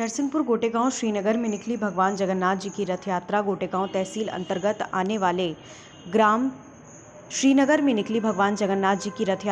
नरसिंहपुर गोटेगांव श्रीनगर में निकली भगवान जगन्नाथ जी की रथ यात्रा। गोटेगांव तहसील अंतर्गत आने वाले ग्राम श्रीनगर में निकली भगवान जगन्नाथ जी की रथ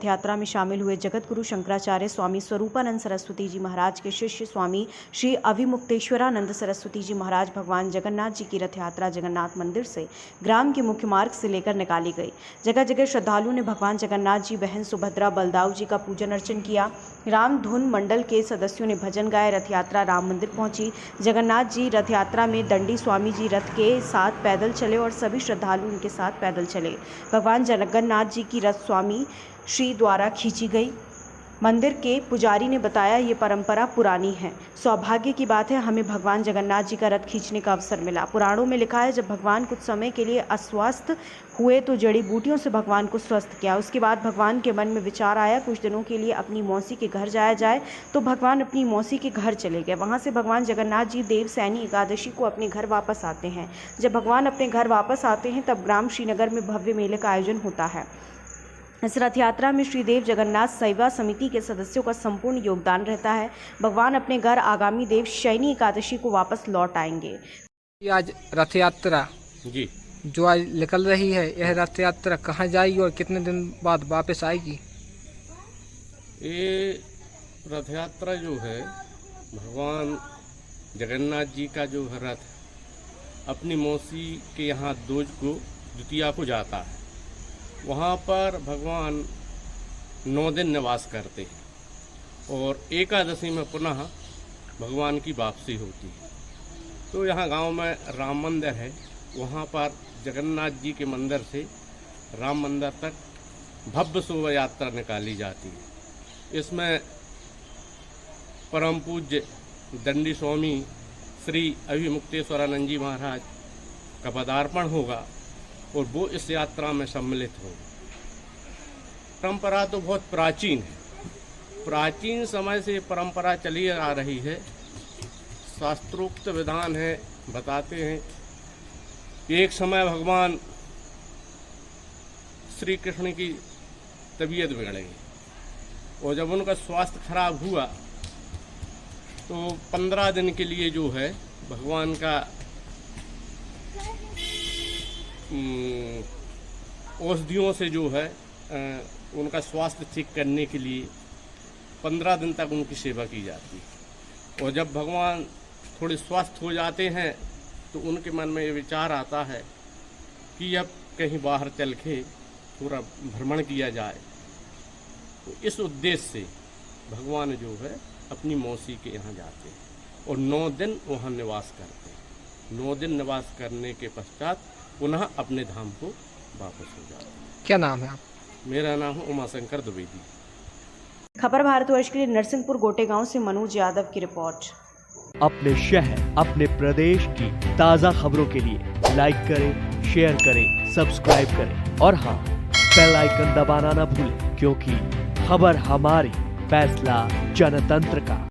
यात्रा में शामिल हुए जगत गुरु शंकराचार्य स्वामी स्वरूपानंद सरस्वती जी महाराज के शिष्य स्वामी श्री अविमुक्तेश्वरानंद सरस्वती जी महाराज भगवान जगन्नाथ जी की रथ यात्रा जगन्नाथ मंदिर से ग्राम के मुख्य मार्ग से लेकर निकाली गई। जगह जगह श्रद्धालुओं ने भगवान जगन्नाथ जी, बहन सुभद्रा, बलदाऊ जी का पूजन अर्चन किया। राम धुन मंडल के सदस्यों ने भजन गाए। रथ यात्रा राम मंदिर पहुंची। जगन्नाथ जी रथ यात्रा में दंडी स्वामी जी रथ के साथ पैदल चले और सभी श्रद्धालु उनके साथ पैदल चले। भगवान जगन्नाथ जी की रथ स्वामी श्री द्वारा खींची गई। मंदिर के पुजारी ने बताया, ये परंपरा पुरानी है। सौभाग्य की बात है हमें भगवान जगन्नाथ जी का रथ खींचने का अवसर मिला। पुराणों में लिखा है, जब भगवान कुछ समय के लिए अस्वस्थ हुए तो जड़ी बूटियों से भगवान को स्वस्थ किया। उसके बाद भगवान के मन में विचार आया, कुछ दिनों के लिए अपनी मौसी के घर जाया जाए, तो भगवान अपनी मौसी के घर चले गए। वहाँ से भगवान जगन्नाथ जी देवसैनी एकादशी को अपने घर वापस आते हैं। जब भगवान अपने घर वापस आते हैं तब ग्राम श्रीनगर में भव्य मेले का आयोजन होता है। इस रथ यात्रा में श्रीदेव जगन्नाथ सेवा समिति के सदस्यों का संपूर्ण योगदान रहता है। भगवान अपने घर आगामी देव शयनी एकादशी को वापस लौट आएंगे। आज रथ यात्रा जी जो आज निकल रही है, यह रथ यात्रा कहाँ जाएगी और कितने दिन बाद वापस आएगी? ये रथ यात्रा जो है भगवान जगन्नाथ जी का जो है रथ अपनी मौसी के यहाँ दूज को द्वितीया को जाता है। वहाँ पर भगवान 9 दिन निवास करते हैं और एकादशी में पुनः भगवान की वापसी होती है। तो यहाँ गांव में राम मंदिर है, वहाँ पर जगन्नाथ जी के मंदिर से राम मंदिर तक भव्य शोभा यात्रा निकाली जाती है। इसमें परम पूज्य दंडी स्वामी श्री अविमुक्तेश्वरानंद जी महाराज का पदार्पण होगा और वो इस यात्रा में सम्मिलित हो। परंपरा तो बहुत प्राचीन है, प्राचीन समय से परंपरा चली आ रही है। शास्त्रोक्त विधान है, बताते हैं एक समय भगवान श्री कृष्ण की तबीयत बिगड़ गई और जब उनका स्वास्थ्य खराब हुआ तो 15 दिन के लिए जो है भगवान का औषधियों से जो है उनका स्वास्थ्य ठीक करने के लिए 15 दिन तक उनकी सेवा की जाती है। और जब भगवान थोड़े स्वस्थ हो जाते हैं तो उनके मन में ये विचार आता है कि अब कहीं बाहर चल के पूरा भ्रमण किया जाए। तो इस उद्देश्य से भगवान जो है अपनी मौसी के यहाँ जाते हैं और 9 दिन वहाँ निवास करते हैं। 9 दिन निवास करने के पश्चात पुनः अपने धाम को वापस हो जाते हैं। क्या नाम है आप? मेरा नाम है उमाशंकर द्विवेदी। खबर भारतवर्ष के लिए नरसिंहपुर गोटेगांव से मनोज यादव की रिपोर्ट। अपने शहर, अपने प्रदेश की ताज़ा खबरों के लिए लाइक करें, शेयर करें, सब्सक्राइब करें और हाँ, बेल आइकन दबाना ना भूलें, क्योंकि खबर हमारी, फैसला जनतंत्र का।